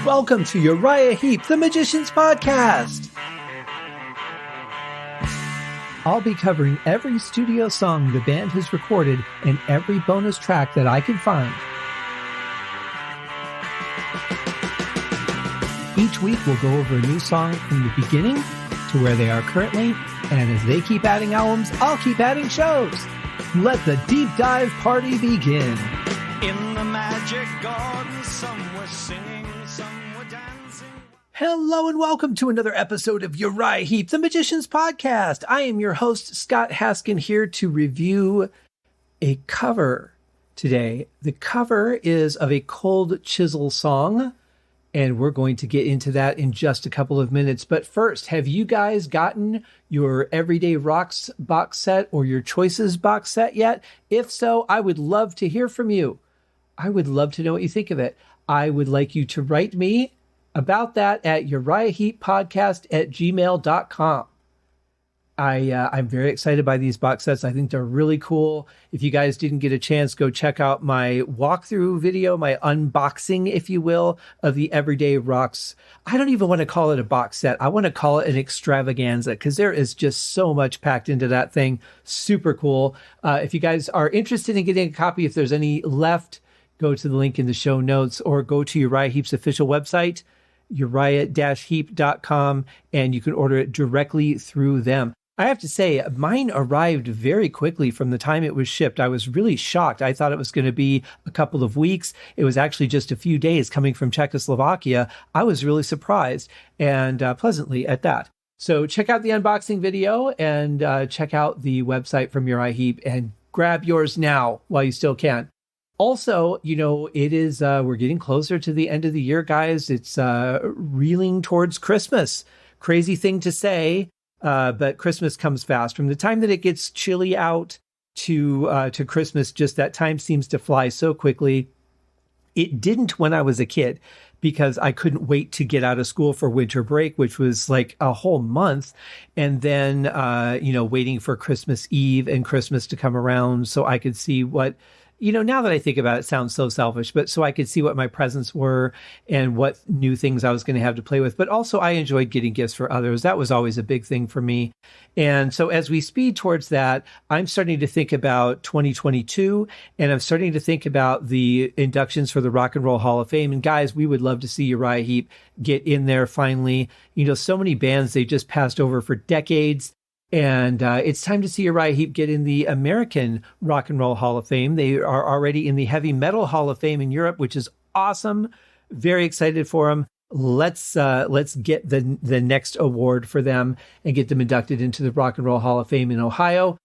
Welcome to Uriah Heep, the Magician's Podcast. I'll be covering every studio song the band has recorded and every bonus track that I can find. Each week we'll go over a new song from the beginning to where they are currently, and as they keep adding albums, I'll keep adding shows. Let the deep dive party begin. In the magic garden, some were singing, some were dancing. Hello and welcome to another episode of Uriah Heep, the Magician's Podcast. I am your host, Scott Haskin, here to review a cover today. The cover is of a Cold Chisel song, and we're going to get into that in just a couple of minutes. But first, have you guys gotten your Everyday Rocks box set or your Choices box set yet? If so, I would love to hear from you. I would love to know what you think of it. I would like you to write me about that at uriahheeppodcast@gmail.com. I'm very excited by these box sets. I think they're really cool. If you guys didn't get a chance, go check out my walkthrough video, my unboxing, if you will, of the Everyday Rocks. I don't even want to call it a box set. I want to call it an extravaganza because there is just so much packed into that thing. Super cool. If you guys are interested in getting a copy, if there's any left, go to the link in the show notes or go to Uriah Heep's official website, uriah-heep.com, and you can order it directly through them. I have to say, mine arrived very quickly from the time it was shipped. I was really shocked. I thought it was going to be a couple of weeks. It was actually just a few days coming from Czechoslovakia. I was really surprised and pleasantly at that. So check out the unboxing video and check out the website from Uriah Heep and grab yours now while you still can. Also, you know, it is, we're getting closer to the end of the year, guys. It's reeling towards Christmas. Crazy thing to say, but Christmas comes fast. From the time that it gets chilly out to Christmas, just that time seems to fly so quickly. It didn't when I was a kid because I couldn't wait to get out of school for winter break, which was like a whole month. And then, waiting for Christmas Eve and Christmas to come around so I could see what... now that I think about it, it sounds so selfish, but so I could see what my presents were and what new things I was going to have to play with. But also I enjoyed getting gifts for others. That was always a big thing for me. And so as we speed towards that, I'm starting to think about 2022, and I'm starting to think about the inductions for the Rock and Roll Hall of Fame. And guys, we would love to see Uriah Heep get in there finally. So many bands they just passed over for decades. And it's time to see Uriah Heep get in the American Rock and Roll Hall of Fame. They are already in the Heavy Metal Hall of Fame in Europe, which is awesome. Very excited for them. Let's get the next award for them and get them inducted into the Rock and Roll Hall of Fame in Ohio.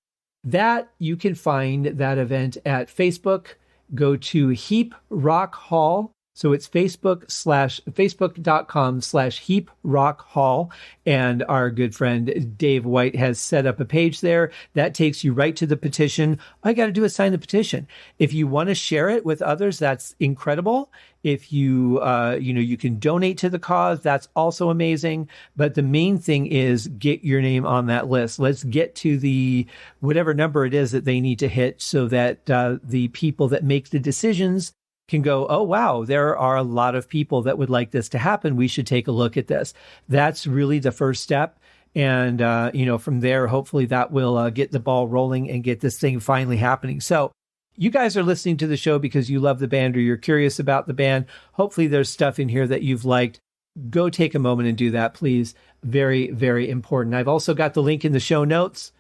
That you can find that event at Facebook. Go to Heep Rock Hall. So it's facebook.com/Heep Rock Hall. And our good friend Dave White has set up a page there that takes you right to the petition. All you got to do is sign the petition. If you want to share it with others, that's incredible. If you can donate to the cause, that's also amazing. But the main thing is get your name on that list. Let's get to the whatever number it is that they need to hit so that the people that make the decisions can go, oh, wow, there are a lot of people that would like this to happen. We should take a look at this. That's really the first step. And, from there, hopefully that will get the ball rolling and get this thing finally happening. So you guys are listening to the show because you love the band or you're curious about the band. Hopefully there's stuff in here that you've liked. Go take a moment and do that, please. Very, very important. I've also got the link in the show notes,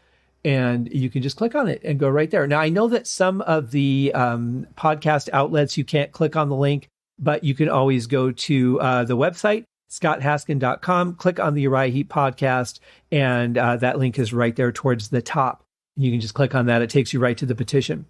and you can just click on it and go right there. Now, I know that some of the podcast outlets, you can't click on the link, but you can always go to the website, scotthaskin.com, click on the Uriah Heep podcast, and that link is right there towards the top. You can just click on that. It takes you right to the petition.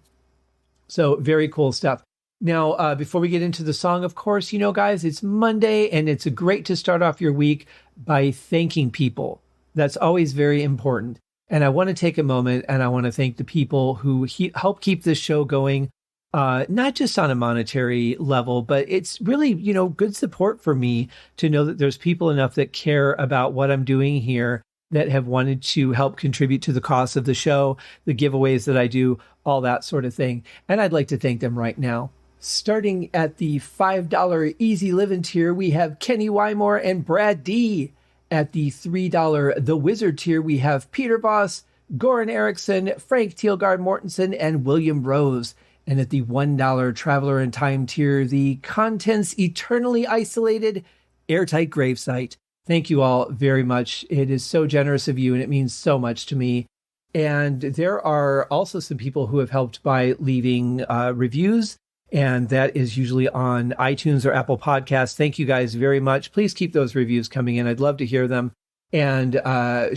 So very cool stuff. Now, before we get into the song, of course, guys, it's Monday, and it's great to start off your week by thanking people. That's always very important. And I want to take a moment and I want to thank the people who help keep this show going, not just on a monetary level, but it's really, good support for me to know that there's people enough that care about what I'm doing here that have wanted to help contribute to the cost of the show, the giveaways that I do, all that sort of thing. And I'd like to thank them right now. Starting at the $5 Easy Living tier, we have Kenny Wymore and Brad D. At the $3 The Wizard tier, we have Peter Voss, Goran Eriksson, Frank Thielgaard Mortensen, and William Rose. And at the $1 Traveler in Time tier, the contents eternally isolated Airtight Gravesite. Thank you all very much. It is so generous of you, and it means so much to me. And there are also some people who have helped by leaving reviews, and that is usually on iTunes or Apple Podcasts. Thank you guys very much. Please keep those reviews coming in. I'd love to hear them. And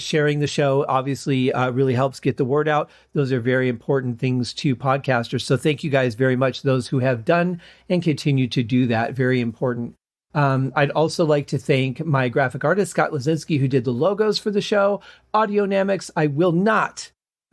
sharing the show obviously really helps get the word out. Those are very important things to podcasters. So thank you guys very much, those who have done and continue to do that. Very important. I'd also like to thank my graphic artist, Scott Lazinski, who did the logos for the show. Audionamics, I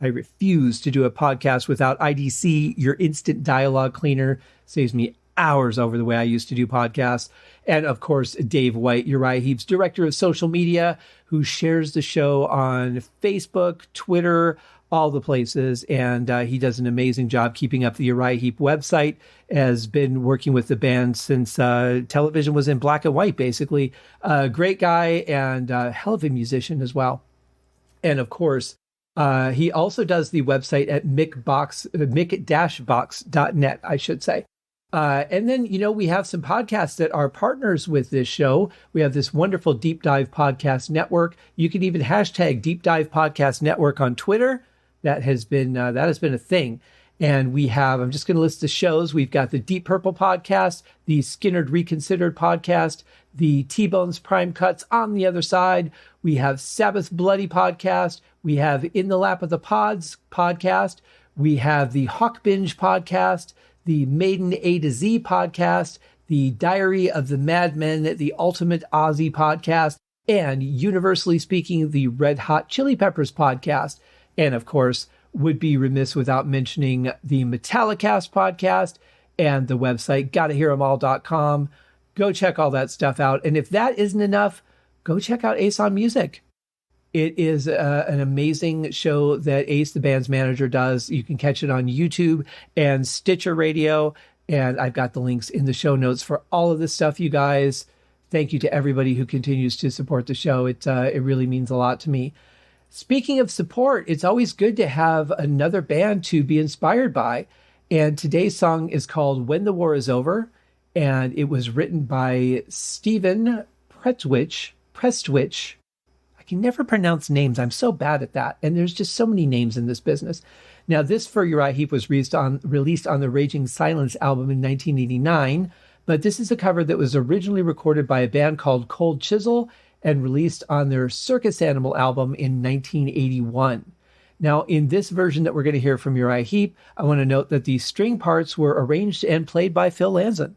refuse to do a podcast without IDC, your instant dialogue cleaner. Saves me hours over the way I used to do podcasts. And of course, Dave White, Uriah Heep's director of social media, who shares the show on Facebook, Twitter, all the places. And he does an amazing job keeping up the Uriah Heep website, has been working with the band since television was in black and white, basically. Great guy and hell of a musician as well. And of course, he also does the website at mick-box.net, I should say. And then, we have some podcasts that are partners with this show. We have this wonderful Deep Dive Podcast Network. You can even hashtag Deep Dive Podcast Network on Twitter. That has been a thing. And we have, I'm just going to list the shows. We've got the Deep Purple Podcast, the Skinnerd Reconsidered Podcast, the T-Bones Prime Cuts on the Other Side. We have Sabbath Bloody Podcast. We have In the Lap of the Pods Podcast. We have the Hawk Binge Podcast, the Maiden A to Z Podcast, the Diary of the Madmen, the Ultimate Aussie Podcast, and universally speaking, the Red Hot Chili Peppers Podcast. And of course, would be remiss without mentioning the Metallicast podcast and the website gottahearemall.com. Go check all that stuff out. And if that isn't enough, go check out Ace on Music. It is an amazing show that Ace, the band's manager, does. You can catch it on YouTube and Stitcher Radio. And I've got the links in the show notes for all of this stuff, you guys. Thank you to everybody who continues to support the show. It really means a lot to me. Speaking of support, it's always good to have another band to be inspired by. And today's song is called When the War is Over. And it was written by Stephen Prestwich. I can never pronounce names. I'm so bad at that. And there's just so many names in this business. Now, this for Uriah Heep was released on the Raging Silence album in 1989. But this is a cover that was originally recorded by a band called Cold Chisel and released on their Circus Animal album in 1981. Now, in this version that we're going to hear from Uriah Heep, I want to note that the string parts were arranged and played by Phil Lanzon.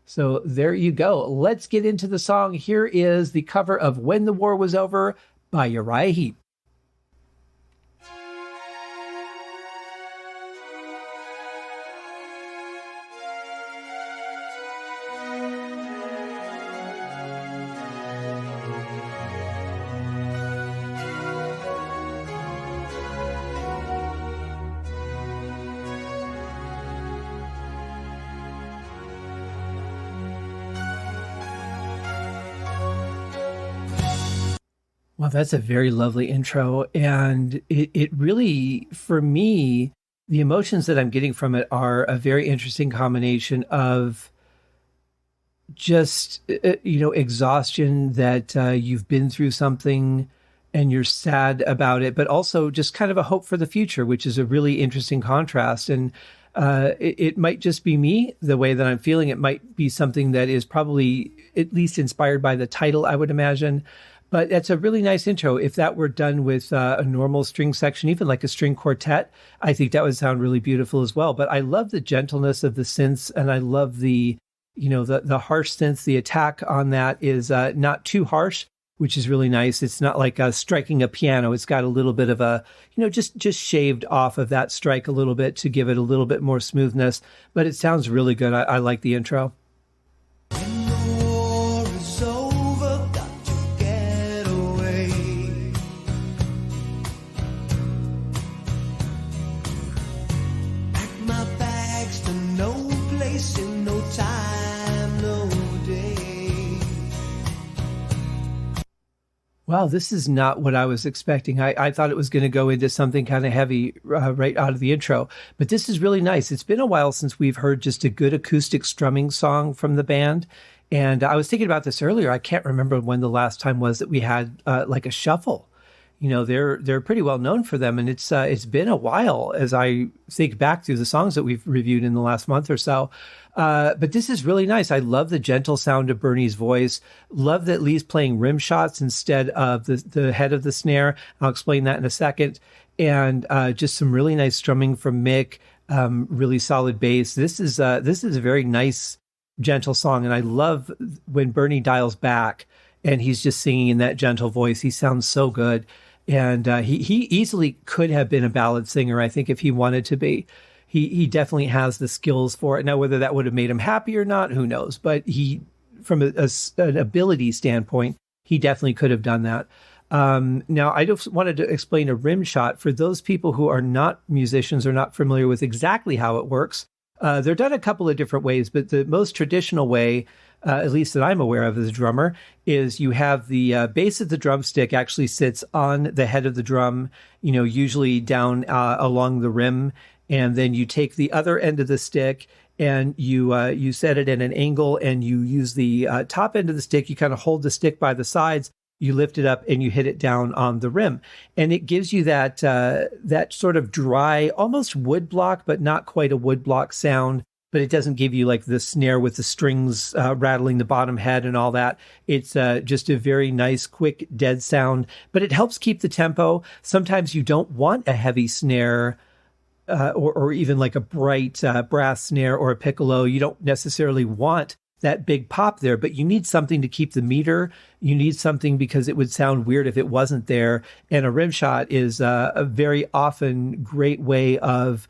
So there you go. Let's get into the song. Here is the cover of When the War Was Over by Uriah Heep. Well, that's a very lovely intro. And it really, for me, the emotions that I'm getting from it are a very interesting combination of just, exhaustion that you've been through something and you're sad about it, but also just kind of a hope for the future, which is a really interesting contrast. And it might just be me, the way that I'm feeling. It might be something that is probably at least inspired by the title, I would imagine. But that's a really nice intro. If that were done with a normal string section, even like a string quartet, I think that would sound really beautiful as well. But I love the gentleness of the synths, and I love the harsh synths. The attack on that is not too harsh, which is really nice. It's not like striking a piano. It's got a little bit of a, just shaved off of that strike a little bit to give it a little bit more smoothness. But it sounds really good. I like the intro. Pack my bags to no place in Wow, this is not what I was expecting. I thought it was going to go into something kind of heavy right out of the intro, but this is really nice. It's been a while since we've heard just a good acoustic strumming song from the band. And I was thinking about this earlier. I can't remember when the last time was that we had like a shuffle. You know, they're pretty well known for them, and it's been a while as I think back through the songs that we've reviewed in the last month or so. But this is really nice. I love the gentle sound of Bernie's voice. Love that Lee's playing rim shots instead of the head of the snare. I'll explain that in a second. And just some really nice strumming from Mick. Really solid bass. This is a very nice, gentle song, and I love when Bernie dials back and he's just singing in that gentle voice. He sounds so good. And he easily could have been a ballad singer, I think, if he wanted to be. He definitely has the skills for it. Now, whether that would have made him happy or not, who knows? But he, from an ability standpoint, he definitely could have done that. Now, I just wanted to explain a rim shot for those people who are not musicians or not familiar with exactly how it works. They're done a couple of different ways, but the most traditional way, at least that I'm aware of as a drummer, is you have the base of the drumstick actually sits on the head of the drum, you know, usually down along the rim. And then you take the other end of the stick and you set it at an angle, and you use the top end of the stick. You kind of hold the stick by the sides, you lift it up, and you hit it down on the rim. And it gives you that sort of dry, almost wood block, but not quite a wood block sound. But it doesn't give you like the snare with the strings rattling the bottom head and all that. It's just a very nice, quick, dead sound. But it helps keep the tempo. Sometimes you don't want a heavy snare or even like a bright brass snare or a piccolo. You don't necessarily want that big pop there, but you need something to keep the meter. You need something because it would sound weird if it wasn't there. And a rim shot is a very often great way of,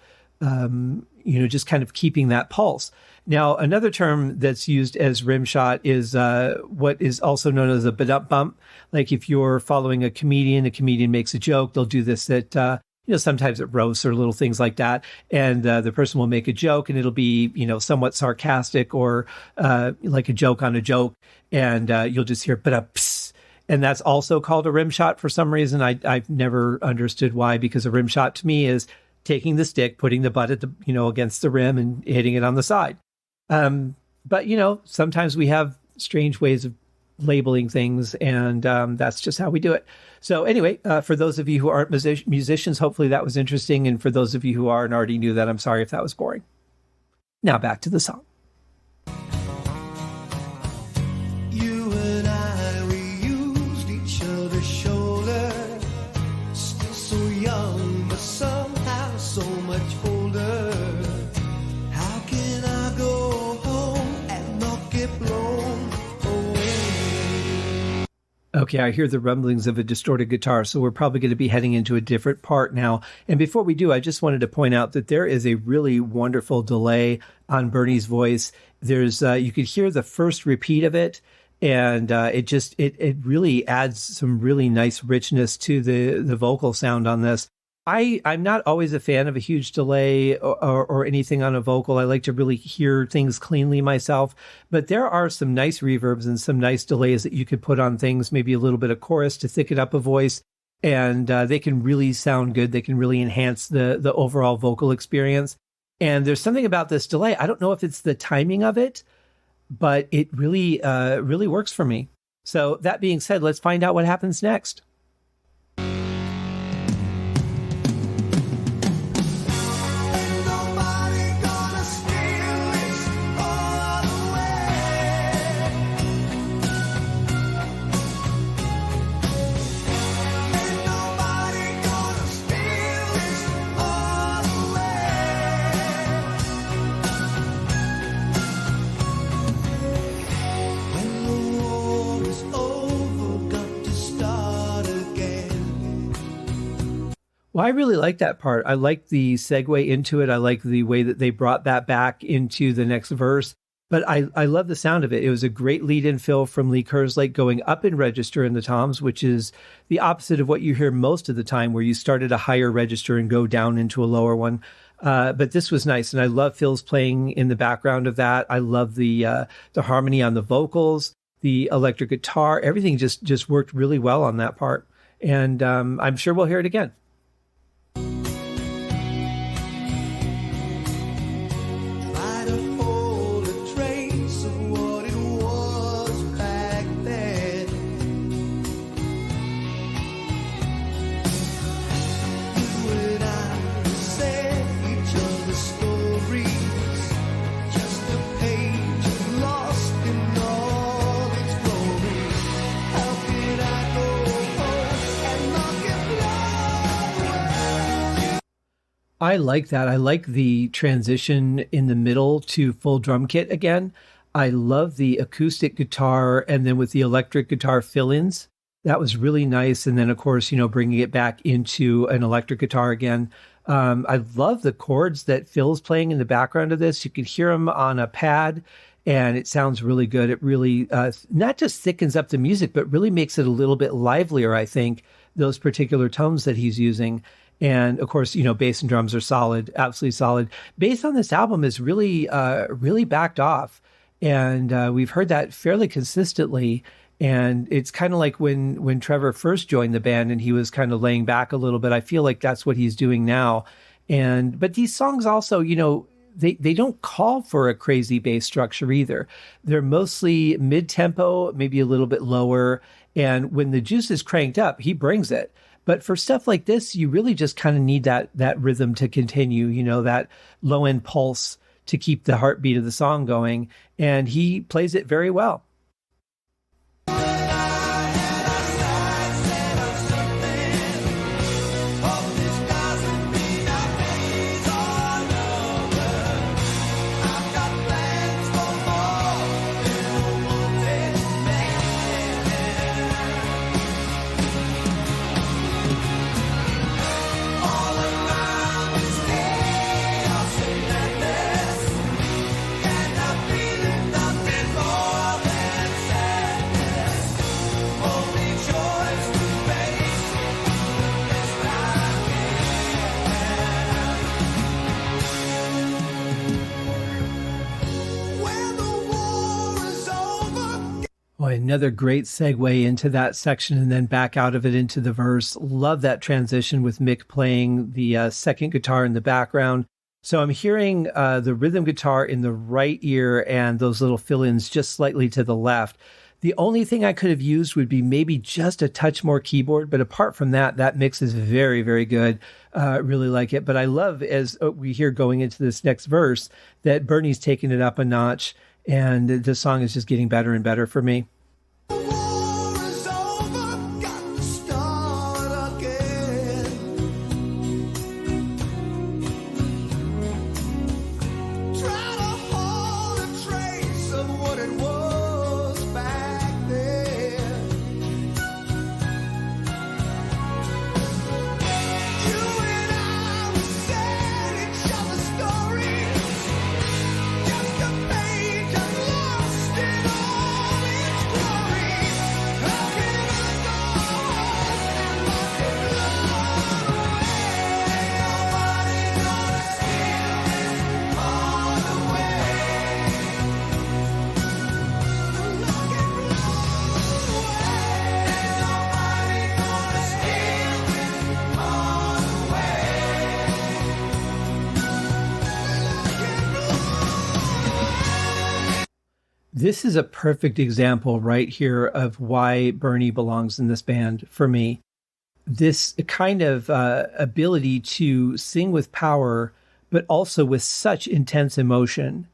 just kind of keeping that pulse. Now, another term that's used as rim shot is what is also known as a ba-dump bump. Like if you're following a comedian makes a joke, they'll do this at, sometimes at roasts or little things like that. And the person will make a joke and it'll be, somewhat sarcastic or like a joke on a joke. And you'll just hear ba-da-ps. And that's also called a rim shot for some reason. I've never understood why, because a rim shot to me is taking the stick, putting the butt at the, against the rim and hitting it on the side. But, sometimes we have strange ways of labeling things, and that's just how we do it. So anyway, for those of you who aren't musicians, hopefully that was interesting. And for those of you who are and already knew that, I'm sorry if that was boring. Now back to the song. You and I, we used each other's shoulder. Still so young, but somehow so much older. How can I go home and not get blown away? Okay, I hear the rumblings of a distorted guitar, so we're probably going to be heading into a different part now. And before we do, I just wanted to point out that there is a really wonderful delay on Bernie's voice. There's you could hear the first repeat of it, and it really adds some really nice richness to the vocal sound on this. I'm not always a fan of a huge delay or anything on a vocal. I like to really hear things cleanly myself. But there are some nice reverbs and some nice delays that you could put on things, maybe a little bit of chorus to thicken up a voice. And they can really sound good. They can really enhance the overall vocal experience. And there's something about this delay. I don't know if it's the timing of it, but it really works for me. So that being said, let's find out what happens next. Well, I really like that part. I like the segue into it. I like the way that they brought that back into the next verse. But I love the sound of it. It was a great lead-in fill from Lee Kerslake going up in register in the toms, which is the opposite of what you hear most of the time, where you start at a higher register and go down into a lower one. But this was nice, and I love Phil's playing in the background of that. I love the harmony on the vocals. the electric guitar, everything just worked really well on that part. And I'm sure we'll hear it again. Try to hold a trace of what it was back then. You and I said each other's stories, just a page lost in all its glory. How could I go home and not get lost? I like that. I like the transition in the middle to full drum kit again. I love the acoustic guitar and then with the electric guitar fill-ins. That was really nice. And then, of course, bringing it back into an electric guitar again. I love the chords that Phil's playing in the background of this. You could hear them on a pad, and it sounds really good. It really not just thickens up the music, but really makes it a little bit livelier, I think, those particular tones that he's using. And of course, bass and drums are solid, absolutely solid. Bass on this album is really, really backed off. And we've heard that fairly consistently. And it's kind of like when Trevor first joined the band and he was kind of laying back a little bit. I feel like that's what he's doing now. But these songs also, they don't call for a crazy bass structure either. They're mostly mid-tempo, maybe a little bit lower. And when the juice is cranked up, he brings it. But for stuff like this, you really just kind of need that rhythm to continue, that low end pulse to keep the heartbeat of the song going. And he plays it very well. Another great segue into that section and then back out of it into the verse. Love that transition with Mick playing the second guitar in the background. So I'm hearing the rhythm guitar in the right ear and those little fill-ins just slightly to the left. The only thing I could have used would be maybe just a touch more keyboard. But apart from that, that mix is very, very good. Really like it. But I love, as we hear going into this next verse, that Bernie's taking it up a notch. And the song is just getting better and better for me. This is a perfect example right here of why Bernie belongs in this band for me. This kind of ability to sing with power, but also with such intense emotion.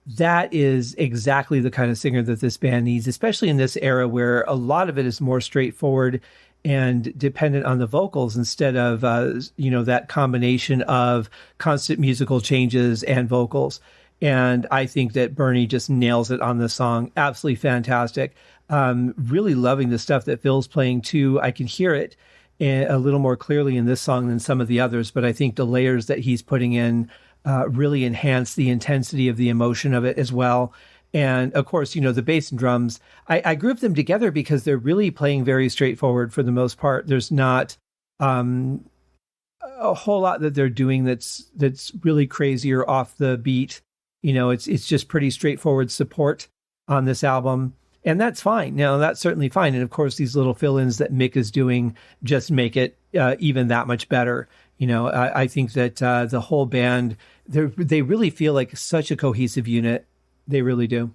That is exactly the kind of singer that this band needs, especially in this era where a lot of it is more straightforward and dependent on the vocals instead of, that combination of constant musical changes and vocals. And I think that Bernie just nails it on this song. Absolutely fantastic. Really loving the stuff that Phil's playing too. I can hear it a little more clearly in this song than some of the others, but I think the layers that he's putting in really enhance the intensity of the emotion of it as well. And of course, the bass and drums, I group them together because they're really playing very straightforward for the most part. There's not a whole lot that they're doing that's really crazy or off the beat. It's just pretty straightforward support on this album. And that's fine. Now, that's certainly fine. And of course, these little fill-ins that Mick is doing just make it even that much better. I think that the whole band, they really feel like such a cohesive unit. They really do.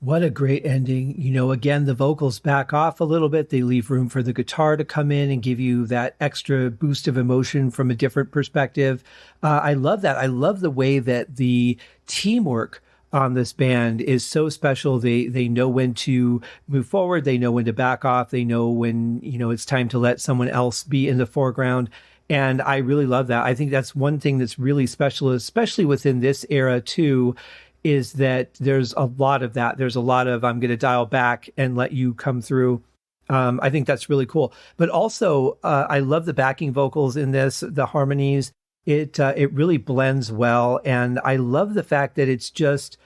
What a great ending. Again, the vocals back off a little bit. They leave room for the guitar to come in and give you that extra boost of emotion from a different perspective. I love that. I love the way that the teamwork on this band is so special. They know when to move forward. They know when to back off. They know when, it's time to let someone else be in the foreground. And I really love that. I think that's one thing that's really special, especially within this era too, is that there's a lot of that. There's a lot of, I'm going to dial back and let you come through. I think that's really cool. But also, I love the backing vocals in this, the harmonies. It really blends well. And I love the fact that it's just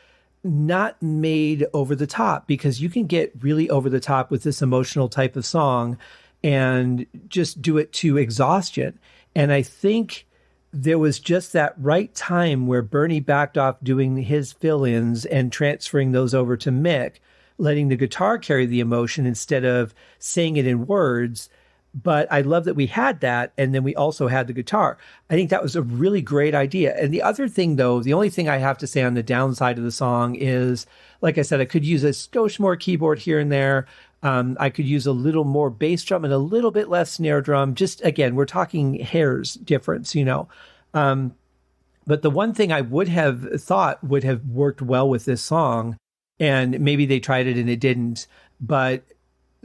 not made over the top, because you can get really over the top with this emotional type of song and just do it to exhaustion. And I think there was just that right time where Bernie backed off doing his fill-ins and transferring those over to Mick, letting the guitar carry the emotion instead of saying it in words. But I love that we had that, and then we also had the guitar. I think that was a really great idea. And the other thing, though, the only thing I have to say on the downside of the song is, like I said, I could use a skosh more keyboard here and there. I could use a little more bass drum and a little bit less snare drum. Just, again, we're talking hairs difference, But the one thing I would have thought would have worked well with this song, and maybe they tried it and it didn't, but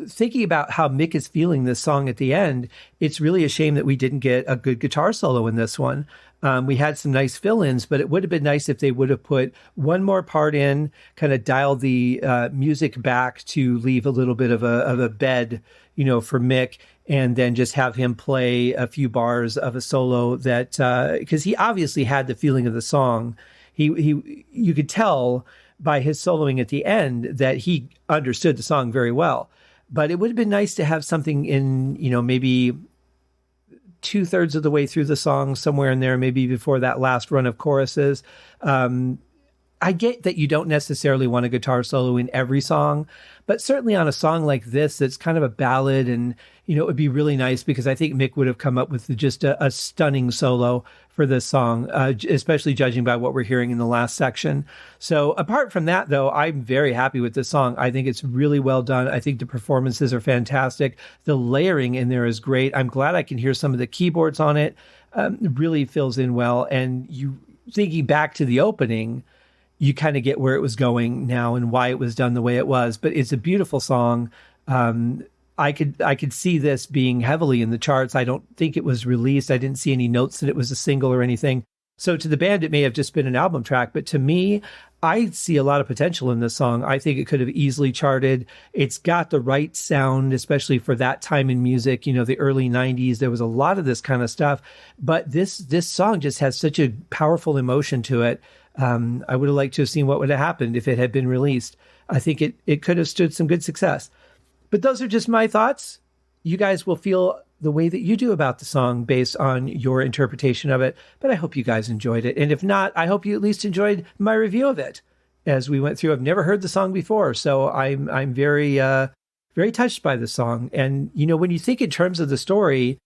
thinking about how Mick is feeling this song at the end, it's really a shame that we didn't get a good guitar solo in this one. We had some nice fill-ins, but it would have been nice if they would have put one more part in, kind of dialed the music back to leave a little bit of a bed, for Mick, and then just have him play a few bars of a solo that, because he obviously had the feeling of the song. You could tell by his soloing at the end that he understood the song very well. But it would have been nice to have something in, maybe 2/3 of the way through the song, somewhere in there, maybe before that last run of choruses. I get that you don't necessarily want a guitar solo in every song, but certainly on a song like this, that's kind of a ballad, and, it would be really nice, because I think Mick would have come up with just a stunning solo for this song, especially judging by what we're hearing in the last section. So apart from that, though, I'm very happy with this song. I think it's really well done. I think the performances are fantastic. The layering in there is great. I'm glad I can hear some of the keyboards on it. It really fills in well. And you thinking back to the opening, you kind of get where it was going now and why it was done the way it was. But it's a beautiful song. I could see this being heavily in the charts. I don't think it was released. I didn't see any notes that it was a single or anything. So to the band, it may have just been an album track. But to me, I see a lot of potential in this song. I think it could have easily charted. It's got the right sound, especially for that time in music. The early 90s, there was a lot of this kind of stuff. But this song just has such a powerful emotion to it. I would have liked to have seen what would have happened if it had been released. I think it could have stood some good success. But those are just my thoughts. You guys will feel the way that you do about the song based on your interpretation of it. But I hope you guys enjoyed it. And if not, I hope you at least enjoyed my review of it as we went through. I've never heard the song before, so I'm very, very touched by the song. And, you know, when you think in terms of the story,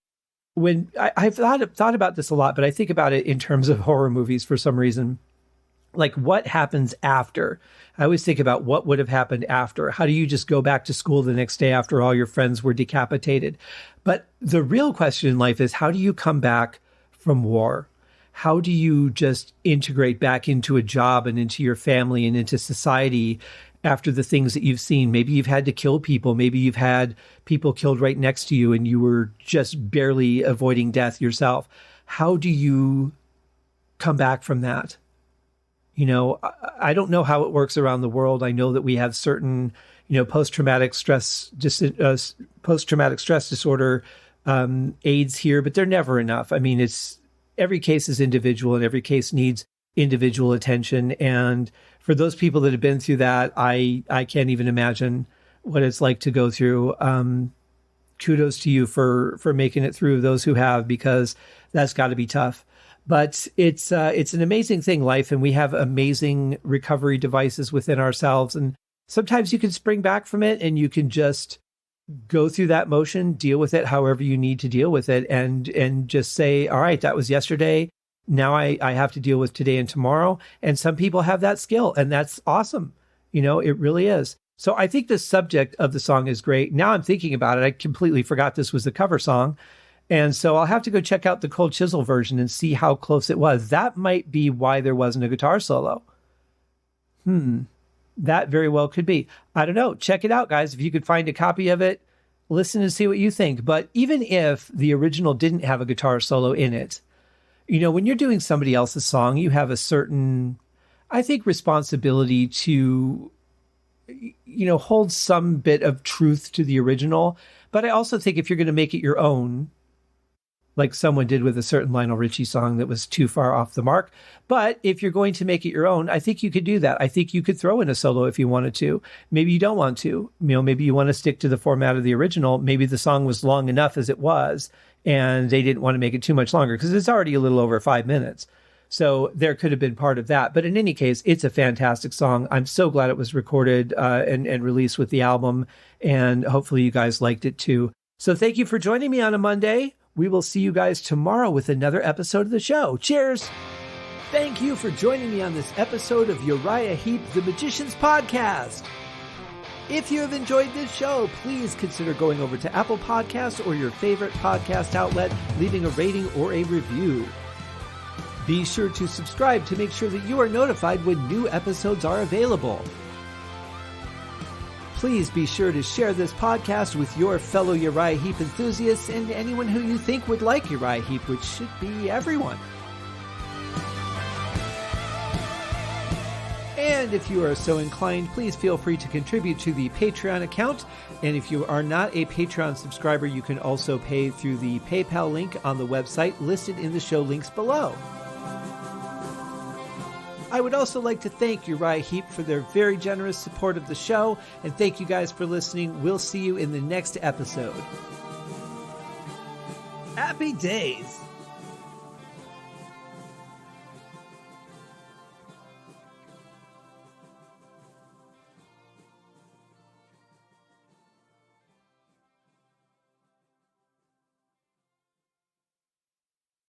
when I've thought about this a lot, but I think about it in terms of horror movies for some reason. Like, what happens after? I always think about what would have happened after. How do you just go back to school the next day after all your friends were decapitated? But the real question in life is, how do you come back from war? How do you just integrate back into a job and into your family and into society after the things that you've seen? Maybe you've had to kill people. Maybe you've had people killed right next to you and you were just barely avoiding death yourself. How do you come back from that? You know, I don't know how it works around the world. I know that we have certain, you know, post-traumatic stress disorder aids here, but they're never enough. I mean, every case is individual and every case needs individual attention. And for those people that have been through that, I can't even imagine what it's like to go through. Kudos to you for making it through, those who have, because that's got to be tough. But it's an amazing thing, life, and we have amazing recovery devices within ourselves. And sometimes you can spring back from it and you can just go through that motion, deal with it however you need to deal with it, and just say, all right, that was yesterday. Now I have to deal with today and tomorrow. And some people have that skill, and that's awesome. You know, it really is. So I think the subject of the song is great. Now I'm thinking about it. I completely forgot this was the cover song. And so I'll have to go check out the Cold Chisel version and see how close it was. That might be why there wasn't a guitar solo. That very well could be. I don't know. Check it out, guys. If you could find a copy of it, listen and see what you think. But even if the original didn't have a guitar solo in it, you know, when you're doing somebody else's song, you have a certain, I think, responsibility to, you know, hold some bit of truth to the original. But I also think if you're going to make it your own, like someone did with a certain Lionel Richie song that was too far off the mark. But if you're going to make it your own, I think you could do that. I think you could throw in a solo if you wanted to. Maybe you don't want to. You know, maybe you want to stick to the format of the original. Maybe the song was long enough as it was, and they didn't want to make it too much longer because it's already a little over 5 minutes. So there could have been part of that. But in any case, it's a fantastic song. I'm so glad it was recorded and released with the album, and hopefully you guys liked it too. So thank you for joining me on a Monday. We will see you guys tomorrow with another episode of the show. Cheers! Thank you for joining me on this episode of Uriah Heep, the Magician's Podcast. If you have enjoyed this show, please consider going over to Apple Podcasts or your favorite podcast outlet, leaving a rating or a review. Be sure to subscribe to make sure that you are notified when new episodes are available. Please be sure to share this podcast with your fellow Uriah Heep enthusiasts and anyone who you think would like Uriah Heep, which should be everyone. And if you are so inclined, please feel free to contribute to the Patreon account. And if you are not a Patreon subscriber, you can also pay through the PayPal link on the website listed in the show links below. I would also like to thank Uriah Heep for their very generous support of the show, and thank you guys for listening. We'll see you in the next episode. Happy days!